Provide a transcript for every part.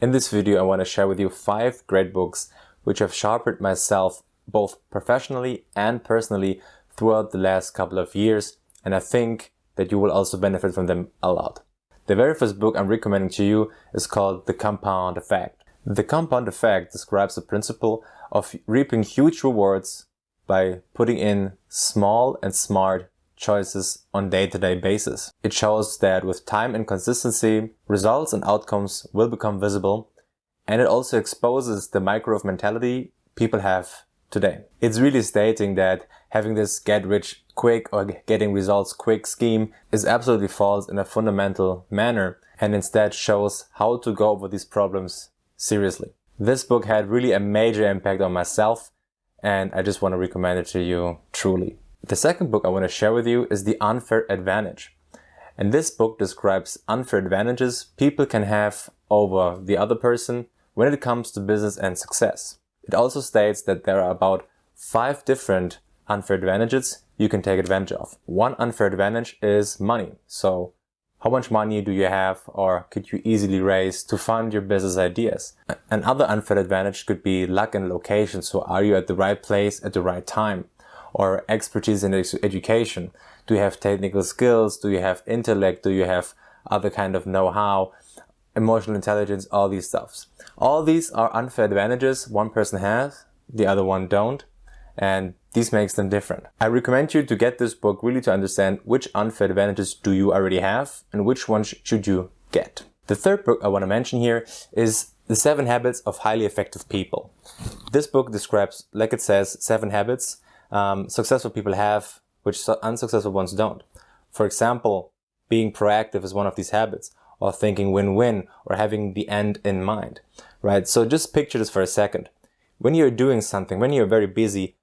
In this video, I want to share with you 5 great books which have sharpened myself both professionally and personally throughout the last couple of years, and I think that you will also benefit from them a lot. The very first book I'm recommending to you is called The Compound Effect. The Compound Effect describes the principle of reaping huge rewards by putting in small and smart choices on a day-to-day basis. It shows that with time and consistency, results and outcomes will become visible, and it also exposes the micro mentality people have today. It's really stating that having this get rich quick or getting results quick scheme is absolutely false in a fundamental manner, and instead shows how to go over these problems seriously. This book had really a major impact on myself, and I just want to recommend it to you truly. The second book I want to share with you is The Unfair Advantage. And this book describes unfair advantages people can have over the other person when it comes to business and success. It also states that there are about 5 different unfair advantages you can take advantage of. One unfair advantage is money. So how much money do you have or could you easily raise to fund your business ideas? Another unfair advantage could be luck and location. So are you at the right place at the right time? Or expertise in education. Do you have technical skills? Do you have intellect? Do you have other kind of know-how, emotional intelligence, all these stuffs? All these are unfair advantages one person has, the other one don't, and this makes them different. I recommend you to get this book really to understand which unfair advantages do you already have and which ones should you get. The third book I want to mention here is The 7 Habits of Highly Effective People. This book describes, like it says, 7 habits successful people have, which unsuccessful ones don't. For example, being proactive is one of these habits, or thinking win-win, or having the end in mind, right? So just picture this for a second. When you're doing something, when you're very busy,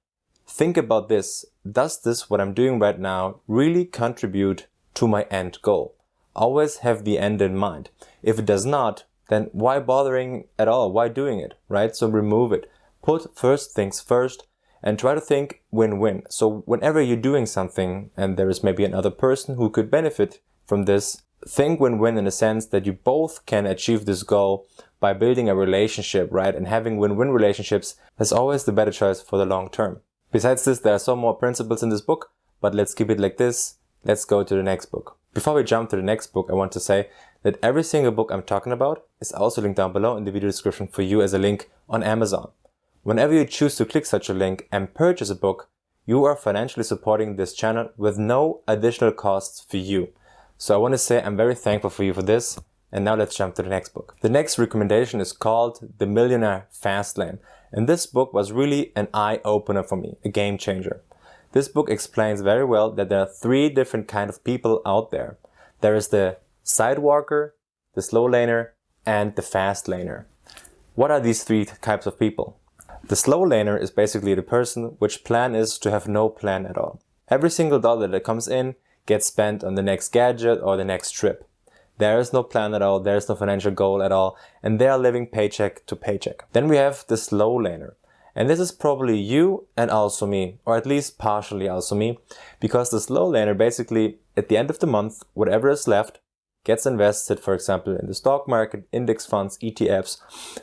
think about this. Does this, what I'm doing right now, really contribute to my end goal? Always have the end in mind. If it does not, then why bothering at all? Why doing it, right? So remove it. Put first things first, and try to think win-win. So whenever you're doing something and there is maybe another person who could benefit from this, think win-win in the sense that you both can achieve this goal by building a relationship, right? And having win-win relationships is always the better choice for the long term. Besides this, there are some more principles in this book, but let's keep it like this. Let's go to the next book. Before we jump to the next book, I want to say that every single book I'm talking about is also linked down below in the video description for you as a link on Amazon. Whenever you choose to click such a link and purchase a book, you are financially supporting this channel with no additional costs for you. So I want to say I'm very thankful for you for this. And now let's jump to the next book. The next recommendation is called The Millionaire Fastlane. And this book was really an eye-opener for me, a game changer. This book explains very well that there are 3 different kinds of people out there. There is the sidewalker, the slow laner, and the fast laner. What are these 3 types of people? The slow laner is basically the person which plan is to have no plan at all. Every single dollar that comes in gets spent on the next gadget or the next trip. There is no plan at all, there is no financial goal at all, and they are living paycheck to paycheck. Then we have the slow laner. And this is probably you and also me, or at least partially also me, because the slow laner basically, at the end of the month, whatever is left gets invested, for example, in the stock market, index funds, ETFs,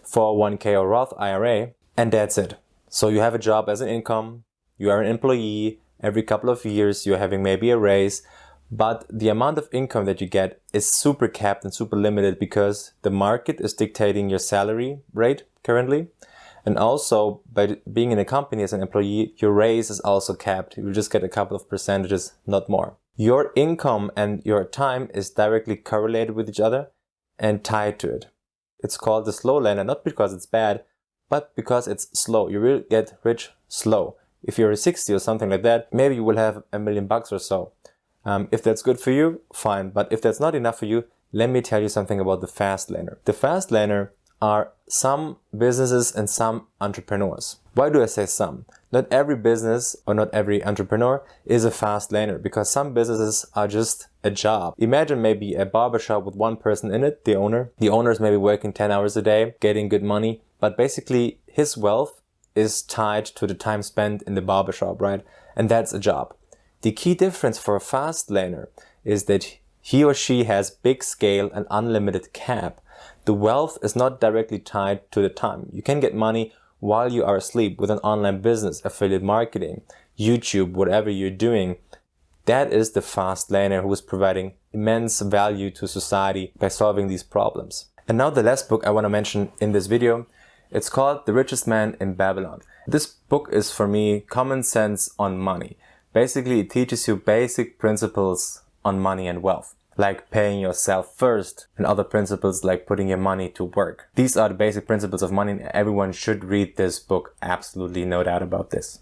401k or Roth IRA, and that's it. So you have a job as an income, you are an employee, every couple of years you're having maybe a raise, but the amount of income that you get is super capped and super limited because the market is dictating your salary rate currently. And also by being in a company as an employee, your raise is also capped. You just get a couple of percentages, not more. Your income and your time is directly correlated with each other and tied to it. It's called the slow laner, not because it's bad, but because it's slow. You will get rich slow. If you're 60 or something like that, maybe you will have $1 million or so. If that's good for you, fine. But if that's not enough for you, let me tell you something about the fast laner. The fast laner are some businesses and some entrepreneurs. Why do I say some? Not every business or not every entrepreneur is a fast laner, because some businesses are just a job. Imagine maybe a barbershop with one person in it, the owner. The owner is maybe working 10 hours a day, getting good money, but basically his wealth is tied to the time spent in the barbershop, right? And that's a job. The key difference for a fast laner is that he or she has big scale and unlimited cap. The wealth is not directly tied to the time. You can get money while you are asleep with an online business, affiliate marketing, YouTube, whatever you're doing. That is the fast laner who is providing immense value to society by solving these problems. And now the last book I want to mention in this video, it's called The Richest Man in Babylon. This book is for me common sense on money. Basically, it teaches you basic principles on money and wealth, like paying yourself first and other principles like putting your money to work. These are the basic principles of money and everyone should read this book, absolutely no doubt about this.